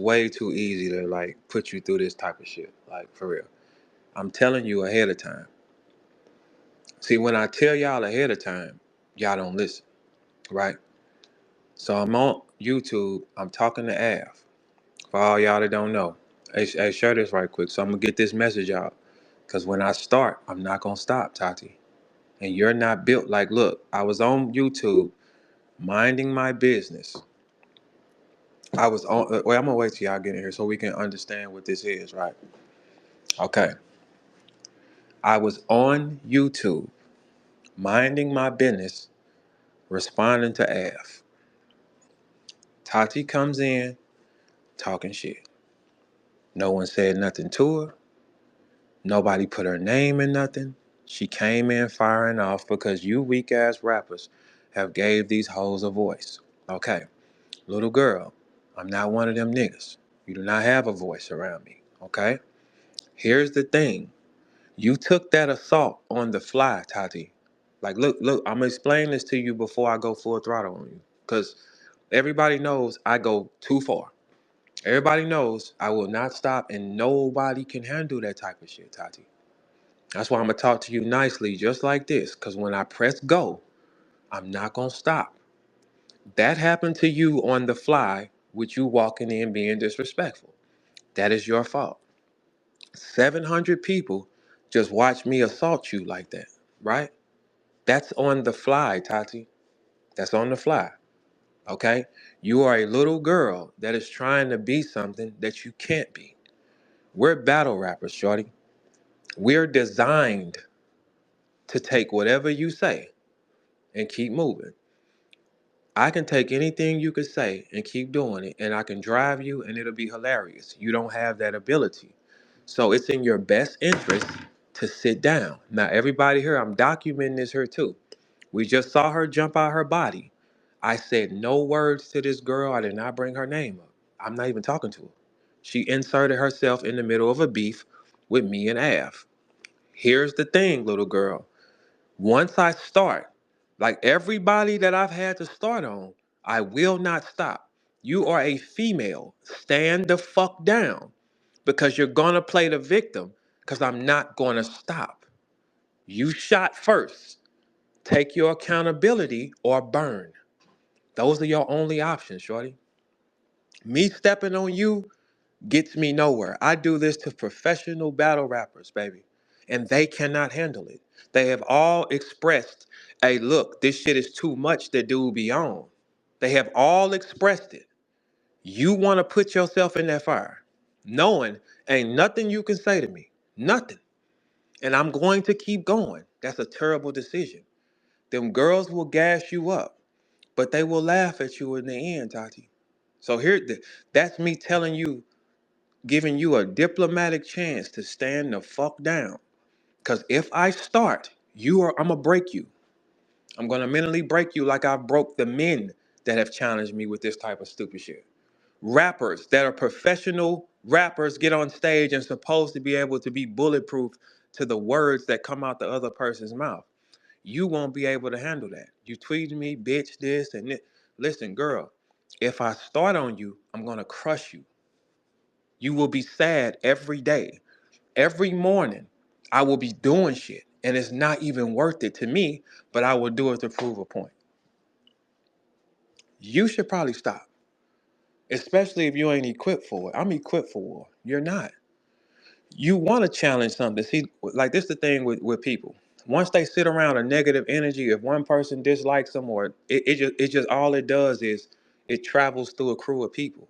way too easy to like put you through this type of shit. Like for real. I'm telling you ahead of time. See, when I tell y'all ahead of time, y'all don't listen, right? So I'm on YouTube. I'm talking to Av. For all y'all that don't know, hey, share this right quick. So I'm gonna get this message out. Cause when I start, I'm not gonna stop, Tati. And you're not built like. Look, I was on YouTube minding my business. I was on. Wait, I'm gonna wait till y'all get in here so we can understand what this is, right? Okay. I was on YouTube minding my business, responding to Av. Tati comes in talking shit. No one said nothing to her. Nobody put her name in nothing. She came in firing off because you weak ass rappers have gave these hoes a voice. Okay, little girl, I'm not one of them niggas. You do not have a voice around me. Okay? Here's the thing. You took that assault on the fly, Tati. Like, look, I'm gonna explain this to you before I go full throttle on you. Because everybody knows I go too far. Everybody knows I will not stop and nobody can handle that type of shit, Tati. That's why I'm gonna talk to you nicely, just like this. Because when I press go, I'm not gonna stop. That happened to you on the fly with you walking in being disrespectful. That is your fault. 700 people just watch me assault you like that, right? That's on the fly, Tati. That's on the fly. Okay? You are a little girl that is trying to be something that you can't be. We're battle rappers, shorty. We're designed to take whatever you say and keep moving. I can take anything you could say and keep doing it, and I can drive you, and it'll be hilarious. You don't have that ability. So it's in your best interest to sit down. Now, everybody here, I'm documenting this here too. We just saw her jump out her body. I said no words to this girl. I did not bring her name up. I'm not even talking to her. She inserted herself in the middle of a beef with me and Av. Here's the thing, little girl. Once I start, like everybody that I've had to start on, I will not stop. You are a female. Stand the fuck down because you're going to play the victim because I'm not going to stop. You shot first. Take your accountability or burn. Those are your only options, shorty. Me stepping on you gets me nowhere. I do this to professional battle rappers, baby, and they cannot handle it. They have all expressed, hey, look, this shit is too much that dude be on. They have all expressed it. You want to put yourself in that fire, knowing ain't nothing you can say to me, nothing. And I'm going to keep going. That's a terrible decision. Them girls will gas you up, but they will laugh at you in the end, Tati. So that's me telling you, giving you a diplomatic chance to stand the fuck down. Cause if I start, I'm gonna break you. I'm gonna mentally break you like I broke the men that have challenged me with this type of stupid shit. Rappers that are professional rappers get on stage and supposed to be able to be bulletproof to the words that come out the other person's mouth. You won't be able to handle that. You tweeted me, bitch, this and this. Listen, girl, if I start on you, I'm gonna crush you. You will be sad every day. Every morning, I will be doing shit. And it's not even worth it to me, but I will do it to prove a point. You should probably stop. Especially if you ain't equipped for it. I'm equipped for war. You're not. You want to challenge something. See, like this the thing with people. Once they sit around a negative energy, if one person dislikes them or it just all it does is it travels through a crew of people.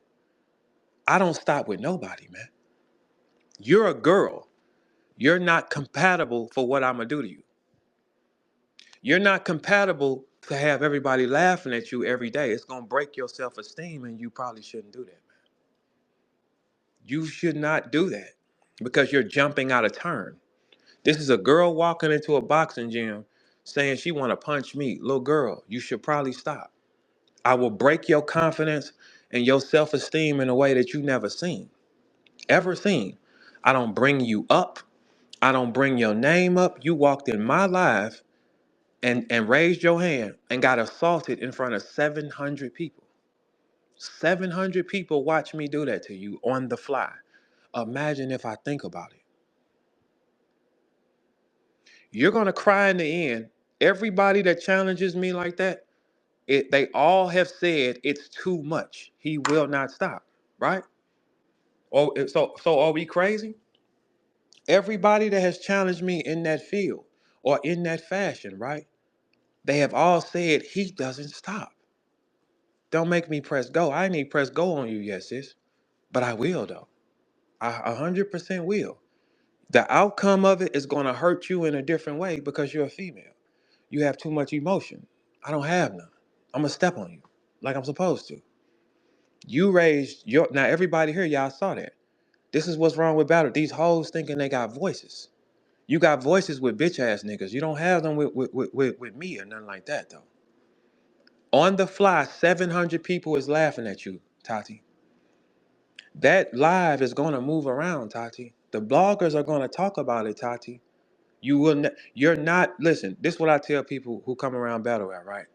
I don't stop with nobody, man. You're a girl. You're not compatible for what I'm gonna do to you. You're not compatible to have everybody laughing at you every day. It's gonna break your self-esteem, and you probably shouldn't do that, man. You should not do that because you're jumping out of turn. This is a girl walking into a boxing gym saying she want to punch me. Little girl, you should probably stop. I will break your confidence and your self-esteem in a way that you never seen, ever seen. I don't bring you up. I don't bring your name up. You walked in my life and raised your hand and got assaulted in front of 700 people. 700 people watch me do that to you on the fly. Imagine if I think about it. You're going to cry in the end. Everybody that challenges me like that, they all have said it's too much. He will not stop, right? Oh, so are we crazy? Everybody that has challenged me in that field or in that fashion, right? They have all said he doesn't stop. Don't make me press go. I ain't need press go on you, yes, sis. But I will though. I 100% will. The outcome of it is going to hurt you in a different way because you're a female. You have too much emotion. I don't have none. I'm gonna step on you like I'm supposed to. You raised your now. Everybody here, y'all saw that. This is what's wrong with battle. These hoes thinking they got voices. You got voices with bitch ass niggas. You don't have them with me or nothing like that though. On the fly, 700 people is laughing at you, Tati. That live is gonna move around, Tati. The bloggers are gonna talk about it, Tati. You're not. Listen. This is what I tell people who come around battle rap, right?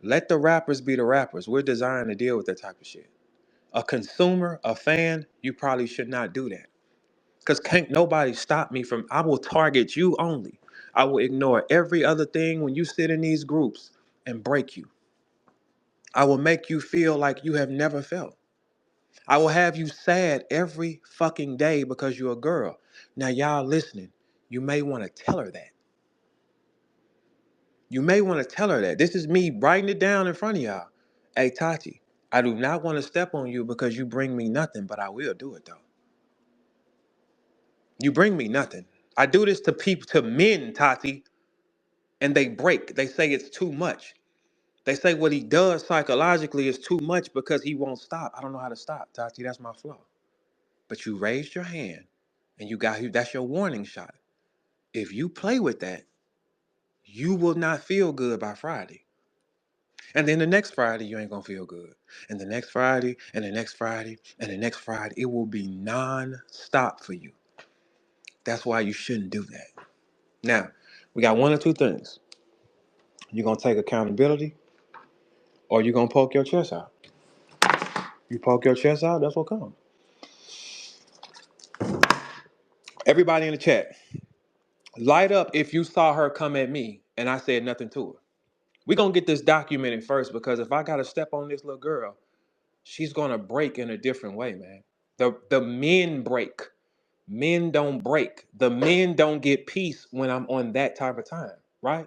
Let the rappers be the rappers. We're designed to deal with that type of shit. A consumer, a fan, you probably should not do that. Because can't nobody stop me from, I will target you only. I will ignore every other thing when you sit in these groups and break you. I will make you feel like you have never felt. I will have you sad every fucking day because you're a girl. Now, y'all listening, you may want to tell her that. You may want to tell her that. This is me writing it down in front of y'all. Hey, Tati, I do not want to step on you because you bring me nothing, but I will do it though. You bring me nothing. I do this to people, to men, Tati, and they break. They say it's too much. They say what he does psychologically is too much because he won't stop. I don't know how to stop, Tati. That's my flaw. But you raised your hand and that's your warning shot. If you play with that, you will not feel good by Friday. And then the next Friday, you ain't gonna feel good. And the next Friday, and the next Friday, and the next Friday, it will be non-stop for you. That's why you shouldn't do that. Now, we got one or two things. You're gonna take accountability, or you're gonna poke your chest out. You poke your chest out, that's what comes. Everybody in the chat, light up if you saw her come at me and I said nothing to her. We're gonna get this documented first because if I gotta step on this little girl, she's gonna break in a different way, man. The men break. Men don't break. The men don't get peace when I'm on that type of time, right?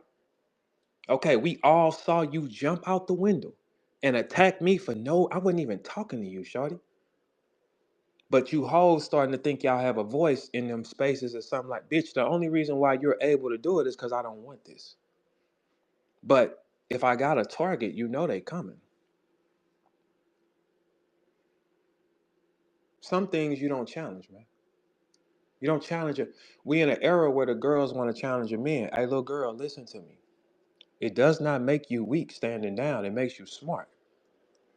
Okay, we all saw you jump out the window and attack me for I wasn't even talking to you, shorty. But you hoes starting to think y'all have a voice in them spaces or something like, bitch, the only reason why you're able to do it is because I don't want this. But if I got a target, you know they coming. Some things you don't challenge, man. You don't challenge it. We in an era where the girls want to challenge the men. Hey, little girl, listen to me. It does not make you weak standing down. It makes you smart.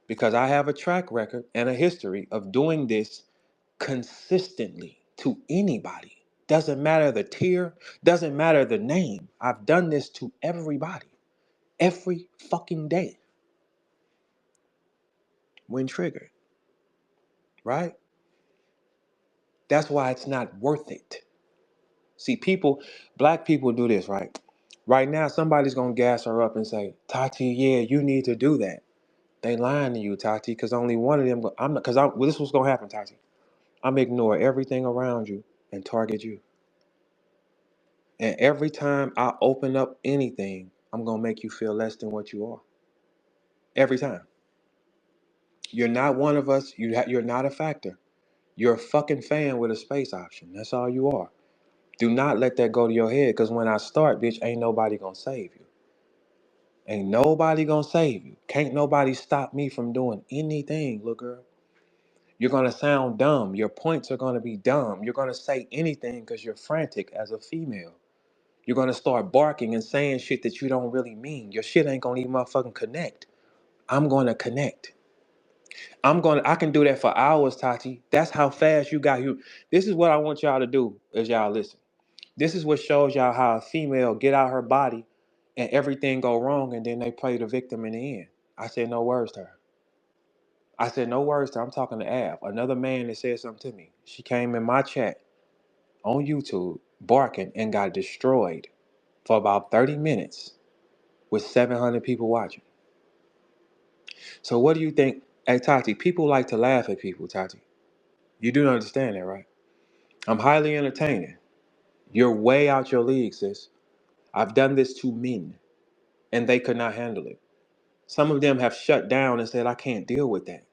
Because I have a track record and a history of doing this consistently to anybody. Doesn't matter the tier, doesn't matter the name. I've done this to everybody. Every fucking day. When triggered. Right? That's why it's not worth it. See, black people do this, right? Right now, somebody's gonna gas her up and say, Tati, yeah, you need to do that. They lying to you, Tati, because only one of them. This was gonna happen, Tati. I'm ignore everything around you and target you. And every time I open up anything, I'm gonna make you feel less than what you are. Every time. You're not one of us. You're not a factor. You're a fucking fan with a space option. That's all you are. Do not let that go to your head, because when I start, bitch, ain't nobody gonna save you. Ain't nobody gonna save you. Can't nobody stop me from doing anything, little girl. You're gonna sound dumb. Your points are gonna be dumb. You're gonna say anything because you're frantic as a female. You're gonna start barking and saying shit that you don't really mean. Your shit ain't gonna even motherfucking connect. I'm gonna connect. I can do that for hours, Tati. That's how fast you got you. This is what I want y'all to do as y'all listen. This is what shows y'all how a female get out her body and everything go wrong and then they play the victim in the end. I said no words to her. I said no words to her. I'm talking to Av, another man that said something to me. She came in my chat on YouTube barking and got destroyed for about 30 minutes with 700 people watching. So what do you think? Hey, Tati, people like to laugh at people, Tati. You do understand that, right? I'm highly entertaining. You're way out your league, sis. I've done this to men, and they could not handle it. Some of them have shut down and said, I can't deal with that.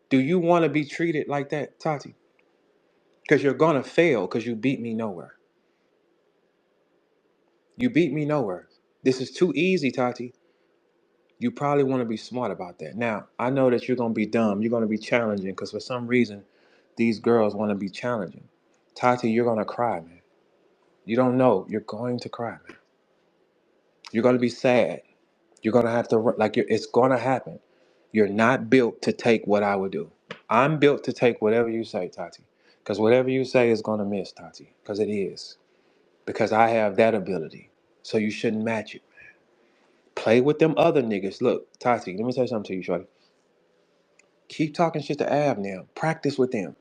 Do you want to be treated like that, Tati? Because you're going to fail because you beat me nowhere. You beat me nowhere. This is too easy, Tati. You probably want to be smart about that. Now, I know that you're going to be dumb. You're going to be challenging because for some reason, these girls want to be challenging. Tati, you're going to cry, man. You don't know. You're going to cry, man. You're going to be sad. You're going to have to, it's going to happen. You're not built to take what I would do. I'm built to take whatever you say, Tati. Because whatever you say is going to miss, Tati. Because it is. Because I have that ability. So you shouldn't match it. Play with them other niggas. Look, Tati, let me say something to you, shorty. Keep talking shit to Av now. Practice with them.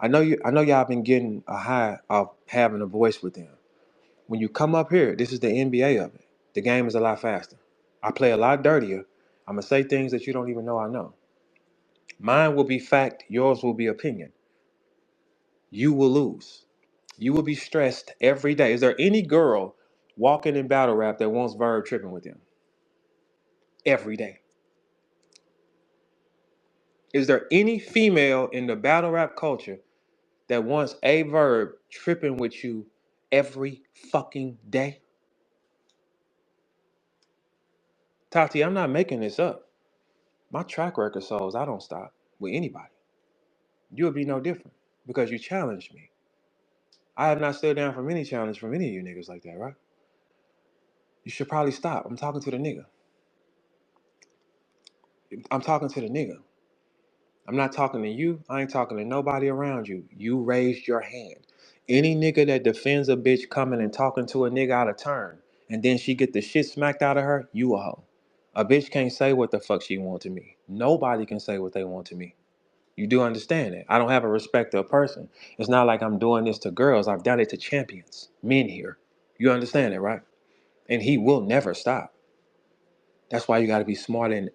I know y'all been getting a high of having a voice with them. When you come up here, this is the NBA of it. The game is a lot faster. I play a lot dirtier. I'm gonna say things that you don't even know I know. Mine will be fact, yours will be opinion. You will lose. You will be stressed every day. Is there any girl walking in battle rap that wants Verb tripping with them? Every day. Is there any female in the battle rap culture that wants a Verb tripping with you every fucking day? Tati, I'm not making this up. My track record shows I don't stop with anybody. You would be no different because you challenged me. I have not stood down from any challenge from any of you niggas like that, right? You should probably stop. I'm talking to the nigga. I'm talking to the nigga. I'm not talking to you. I ain't talking to nobody around you. You raised your hand. Any nigga that defends a bitch coming and talking to a nigga out of turn, and then she get the shit smacked out of her, you a hoe. A bitch can't say what the fuck she want to me. Nobody can say what they want to me. You do understand that. I don't have a respect to a person. It's not like I'm doing this to girls. I've done it to champions, men here. You understand that, right? And he will never stop. That's why you got to be smart in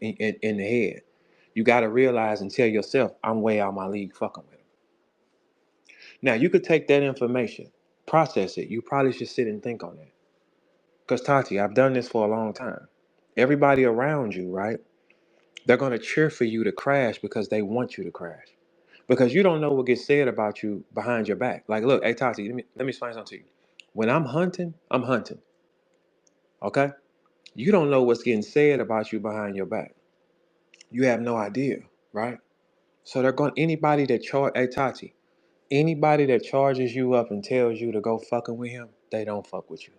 the head. You got to realize and tell yourself, I'm way out my league fucking with him. Now, you could take that information, process it. You probably should sit and think on that. Because, Tati, I've done this for a long time. Everybody around you, right? They're going to cheer for you to crash because they want you to crash. Because you don't know what gets said about you behind your back. Like, look, hey, Tati, let me explain something to you. When I'm hunting, I'm hunting. Okay? You don't know what's getting said about you behind your back. You have no idea, right? So they're going anybody that hey Tati, anybody that charges you up and tells you to go fucking with him, they don't fuck with you.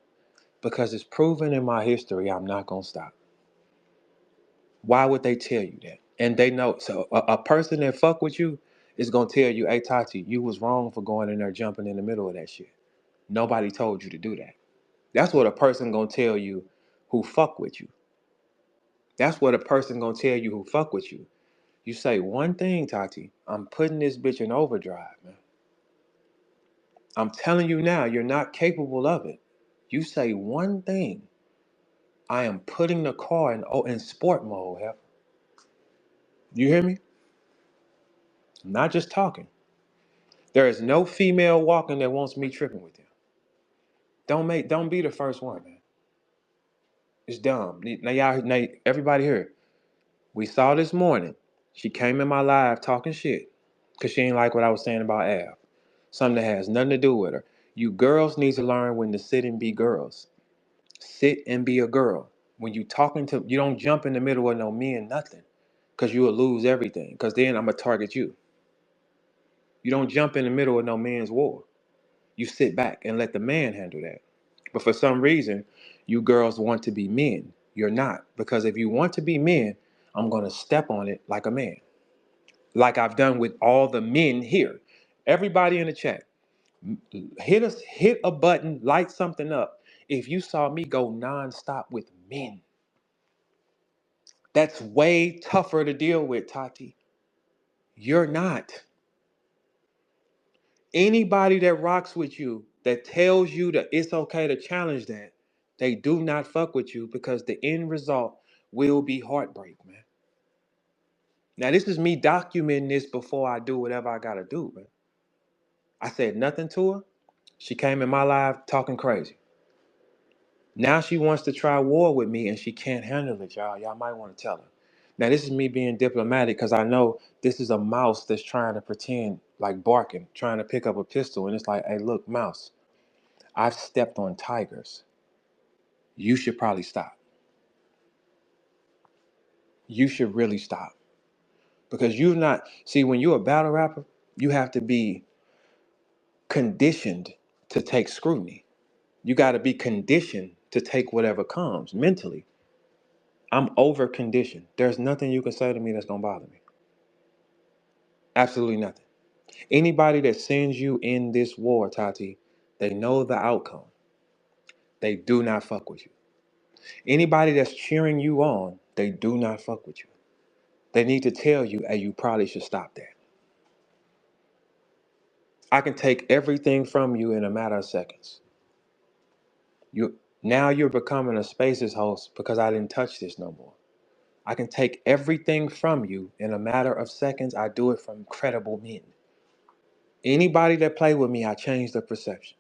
Because it's proven in my history I'm not gonna stop. Why would they tell you that? And they know so a person that fuck with you is gonna tell you, hey Tati, you was wrong for going in there jumping in the middle of that shit. Nobody told you to do that. That's what a person gonna tell you who fuck with you. That's what a person gonna tell you who fuck with you. You say one thing, Tati, I'm putting this bitch in overdrive, man. I'm telling you now, you're not capable of it. You say one thing, I am putting the car in sport mode. Hell. You hear me? I'm not just talking. There is no female walking that wants me tripping with you. Don't be the first one, man. It's dumb. Now everybody here. We saw this morning. She came in my live talking shit because she ain't like what I was saying about Av. Something that has nothing to do with her. You girls need to learn when to sit and be girls. Sit and be a girl. When you talking to, you don't jump in the middle of no men, nothing. Because you will lose everything. Because then I'm going to target you. You don't jump in the middle of no man's war. You sit back and let the man handle that. But for some reason, you girls want to be men. You're not. Because if you want to be men, I'm going to step on it like a man. Like I've done with all the men here. Everybody in the chat, hit a button, light something up. If you saw me go nonstop with men, that's way tougher to deal with, Tati. You're not. Anybody that rocks with you, that tells you that it's okay to challenge that, they do not fuck with you because the end result will be heartbreak, man. Now, this is me documenting this before I do whatever I gotta do, man. I said nothing to her. She came in my life talking crazy. Now she wants to try war with me and she can't handle it, y'all. Y'all might want to tell her. Now, this is me being diplomatic because I know this is a mouse that's trying to pretend like barking, trying to pick up a pistol. And it's like, hey, look, mouse, I've stepped on tigers. You should probably stop. You should really stop. Because you've not, see, when you're a battle rapper, you have to be conditioned to take scrutiny. You got to be conditioned to take whatever comes mentally. I'm over conditioned. There's nothing you can say to me that's going to bother me. Absolutely nothing. Anybody that sends you in this war, Tati, they know the outcome. They do not fuck with you. Anybody that's cheering you on, they do not fuck with you. They need to tell you, hey, you probably should stop that. I can take everything from you in a matter of seconds. Now you're becoming a Spaces host because I didn't touch this no more. I can take everything from you in a matter of seconds. I do it from credible men. Anybody that play with me, I change the perception.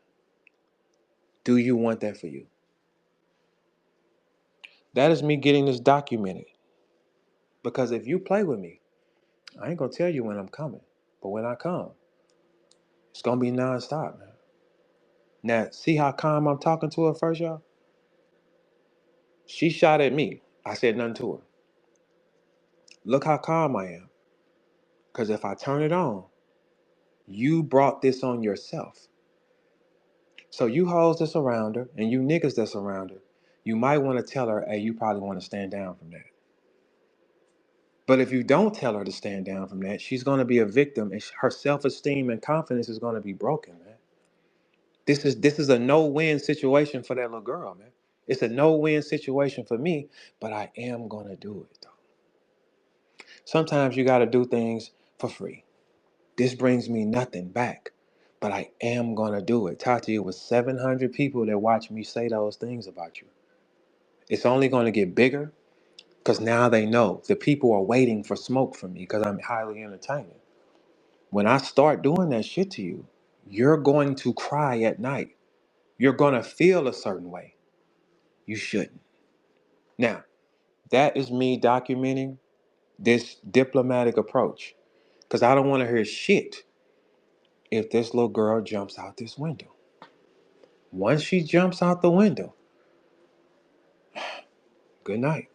Do you want that for you? That is me getting this documented. Because if you play with me, I ain't gonna tell you when I'm coming. But when I come, it's gonna be nonstop, man. Now, see how calm I'm talking to her first, y'all? She shot at me. I said nothing to her. Look how calm I am. Because if I turn it on, you brought this on yourself. So you hoes that's around her and you niggas that's around her, you might want to tell her, hey, you probably want to stand down from that. But if you don't tell her to stand down from that, she's going to be a victim and her self-esteem and confidence is going to be broken, man. This is a no-win situation for that little girl, man. It's a no-win situation for me, but I am going to do it, though. Sometimes you got to do things for free. This brings me nothing back, but I am going to do it. Tati, it was 700 people that watched me say those things about you. It's only going to get bigger because now they know the people are waiting for smoke from me because I'm highly entertaining. When I start doing that shit to you, you're going to cry at night. You're going to feel a certain way. You shouldn't. Now, that is me documenting this diplomatic approach because I don't want to hear shit if this little girl jumps out this window. Once she jumps out the window, good night.